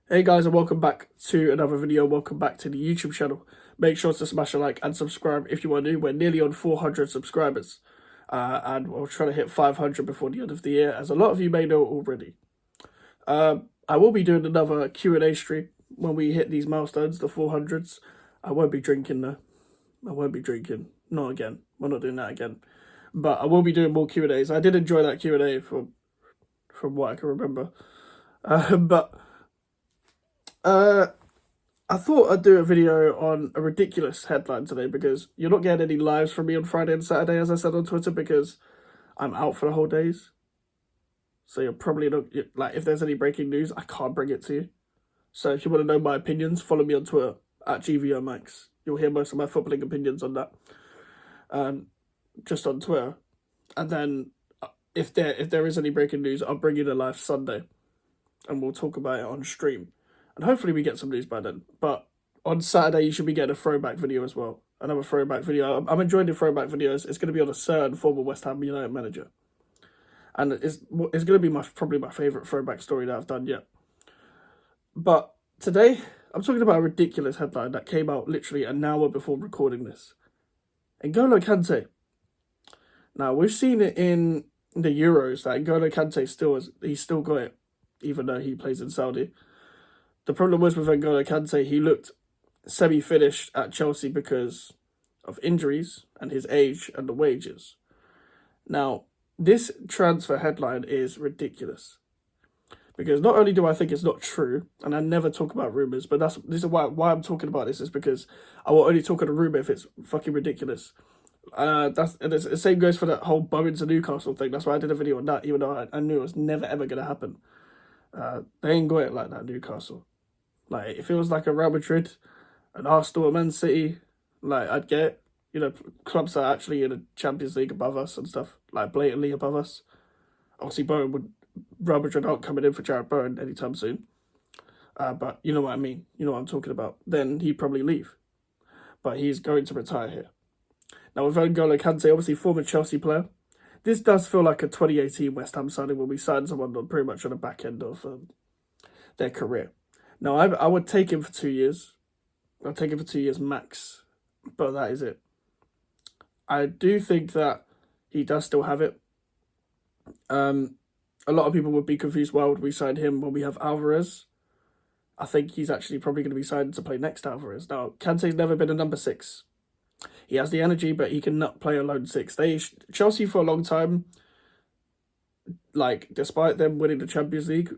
Hey guys, and welcome back to another video. Welcome back to the YouTube channel. Make sure to smash a like and subscribe if you are new. We're nearly on 400 subscribers. And we'll try to hit 500 before the end of the year, as a lot of you may know already. I will be doing another Q&A stream when we hit these milestones, the 400s. I won't be drinking though. I won't be drinking. Not again. We're not doing that again. But I will be doing more Q&As. I did enjoy that Q&A from what I can remember. But I thought I'd do a video on a ridiculous headline today because you're not getting any lives from me on Friday and Saturday, as I said on Twitter, because I'm out for the whole days. So you're probably not, like, if there's any breaking news, I can't bring it to you. So if you want to know my opinions, follow me on Twitter at GVOMax. You'll hear most of my footballing opinions on that, just on Twitter. And then if there is any breaking news, I'll bring you the live Sunday, and we'll talk about it on stream. And hopefully we get some news by then. But on Saturday, you should be getting a throwback video as well. Another throwback video. I'm enjoying the throwback videos. It's going to be on a certain former West Ham United manager. And it's going to be probably my favourite throwback story that I've done yet. But today, I'm talking about a ridiculous headline that came out literally an hour before recording this. N'Golo Kante. Now, we've seen it in the Euros that N'Golo Kante he's still got it, even though he plays in Saudi. The problem was with N'Golo Kante, he looked semi-finished at Chelsea because of injuries and his age and the wages. Now, this transfer headline is ridiculous. Because not only do I think it's not true, and I never talk about rumours, but this is why I'm talking about this, is because I will only talk on a rumour if it's fucking ridiculous. And the same goes for that whole Bowen to Newcastle thing. That's why I did a video on that, even though I knew it was never ever going to happen. They ain't got it like that, Newcastle. Like, if it was like a Real Madrid, an Arsenal, a Man City, like, I'd get it. You know, clubs that are actually in the Champions League above us and stuff, like blatantly above us. Obviously, Real Madrid aren't coming in for Jared Bowen anytime soon. But you know what I mean. You know what I'm talking about. Then he'd probably leave. But he's going to retire here. Now, with N'Golo Kante, obviously former Chelsea player, this does feel like a 2018 West Ham signing when we signed someone on pretty much on the back end of their career. Now, I would take him for 2 years. I'll take him for 2 years max, but that is it. I do think that he does still have it. A lot of people would be confused, why would we sign him when we have Alvarez? I think he's actually probably going to be signed to play next to Alvarez. Now, Kante's never been a number 6. He has the energy, but he cannot play a lone 6. Chelsea for a long time, like, despite them winning the Champions League,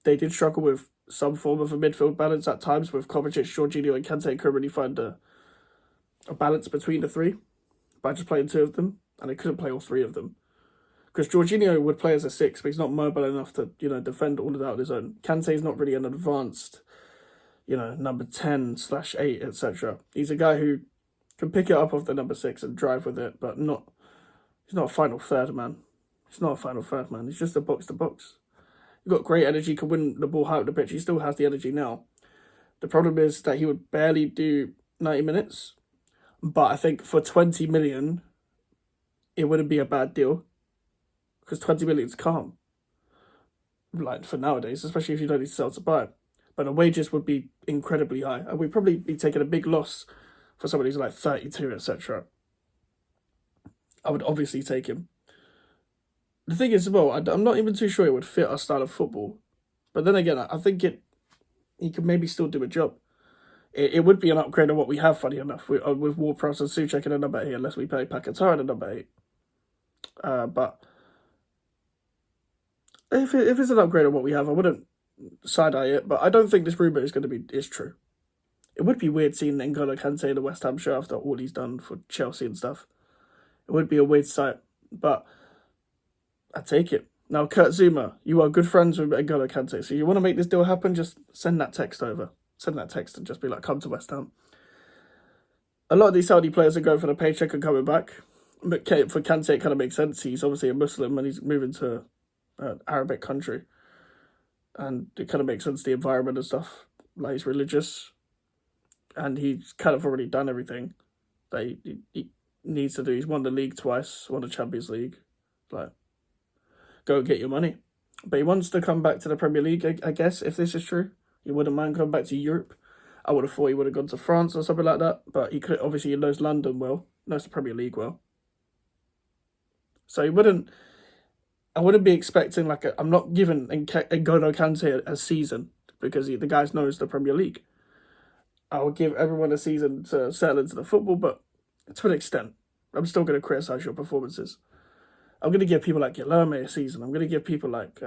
they did struggle with some form of a midfield balance at times, with Kovacic, Jorginho and Kante couldn't really find a balance between the three by just playing 2 of them, and they couldn't play all 3 of them. Because Jorginho would play as a 6, but he's not mobile enough to, defend all of that on his own. Kante's not really an advanced, number 10/8, etc. He's a guy who can pick it up off the number 6 and drive with it, but he's not a final third man. He's not a final third man. He's just a box-to-box. He's got great energy, can win the ball high up the pitch. He still has the energy now. The problem is that he would barely do 90 minutes. But I think for 20 million, it wouldn't be a bad deal. Because 20 million is calm. Like, for nowadays, especially if you don't need to sell to buy. But the wages would be incredibly high. And we'd probably be taking a big loss for somebody who's like 32, etc. I would obviously take him. The thing is, well, I'm not even too sure it would fit our style of football. But then again, I think he could maybe still do a job. It would be an upgrade on what we have, funny enough, with Ward-Prowse and Souček in a number 8, unless we play Paquetá in a number 8. But if it's an upgrade on what we have, I wouldn't side-eye it. But I don't think this rumour is true. It would be weird seeing N'Golo Kante in the West Ham show after all he's done for Chelsea and stuff. It would be a weird sight, but I take it. Now, Kurt Zuma, you are good friends with N'Golo Kante, so you want to make this deal happen, just send that text over. Send that text and just be like, come to West Ham. A lot of these Saudi players are going for the paycheck and coming back. But for Kante, it kind of makes sense. He's obviously a Muslim and he's moving to an Arabic country. And it kind of makes sense, the environment and stuff. Like, he's religious. And he's kind of already done everything that he needs to do. He's won the league twice, won the Champions League. Like, go and get your money. But he wants to come back to the Premier League, I guess, if this is true. He wouldn't mind coming back to Europe. I would have thought he would have gone to France or something like that, but he could obviously he knows London well, knows the Premier League well. So he wouldn't. I wouldn't be expecting like I'm not giving N'Golo Kante a season because the guys knows the Premier League. I would give everyone a season to settle into the football, but to an extent, I'm still going to criticise your performances. I'm going to give people like Guilherme a season. I'm going to give people like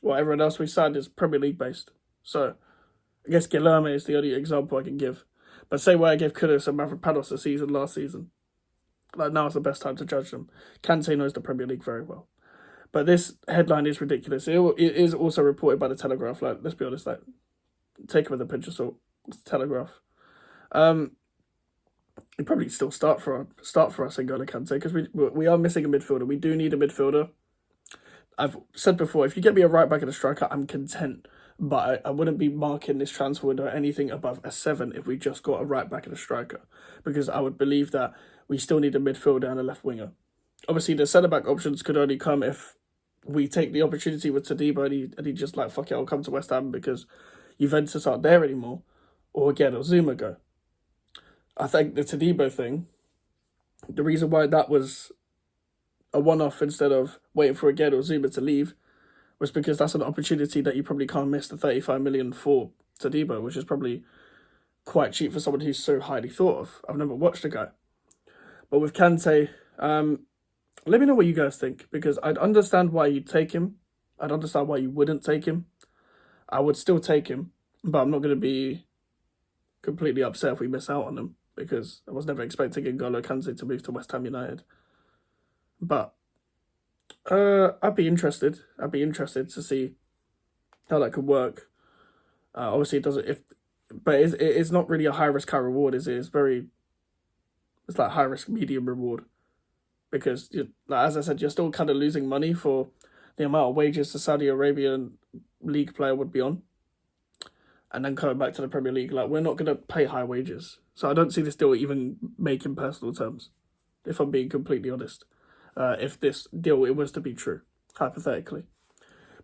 everyone else we signed is Premier League based. So I guess Guilherme is the only example I can give. But say where I gave Kudus and Mavropanos a season last season. Like now is the best time to judge them. Kante knows the Premier League very well. But this headline is ridiculous. It is also reported by the Telegraph. Like, let's be honest, like, take it with a pinch of salt. It's the Telegraph. He'd probably still start for us in N'Golo Kante because we are missing a midfielder. We do need a midfielder. I've said before, if you get me a right back and a striker, I'm content. But I wouldn't be marking this transfer window anything above a 7 if we just got a right back and a striker. Because I would believe that we still need a midfielder and a left winger. Obviously, the centre-back options could only come if we take the opportunity with Todibo and he just like, fuck it, I'll come to West Ham because Juventus aren't there anymore. Or again, or Zuma go. I think the Todibo thing, the reason why that was a one-off instead of waiting for again or Zuma to leave was because that's an opportunity that you probably can't miss, the 35 million for Todibo, which is probably quite cheap for someone who's so highly thought of. I've never watched the guy. But with Kante, let me know what you guys think, because I'd understand why you'd take him. I'd understand why you wouldn't take him. I would still take him, but I'm not going to be completely upset if we miss out on him, because I was never expecting N'Golo Kante to move to West Ham United. But I'd be interested. I'd be interested to see how that could work. Obviously, it doesn't. But it's not really a high risk, high reward, is it? It's like high risk, medium reward, because as I said, you're still kind of losing money for the amount of wages the Saudi Arabian league player would be on, and then coming back to the Premier League. Like, we're not going to pay high wages, so I don't see this deal even making personal terms, if I'm being completely honest. If this deal it was to be true, hypothetically.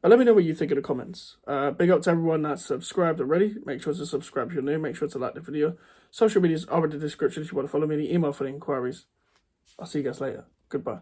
But let me know what you think in the comments. Big up to everyone that's subscribed already. Make sure to subscribe if you're new. Make sure to like the video. Social medias are in the description if you want to follow me. The email for the inquiries. I'll see you guys later. Goodbye.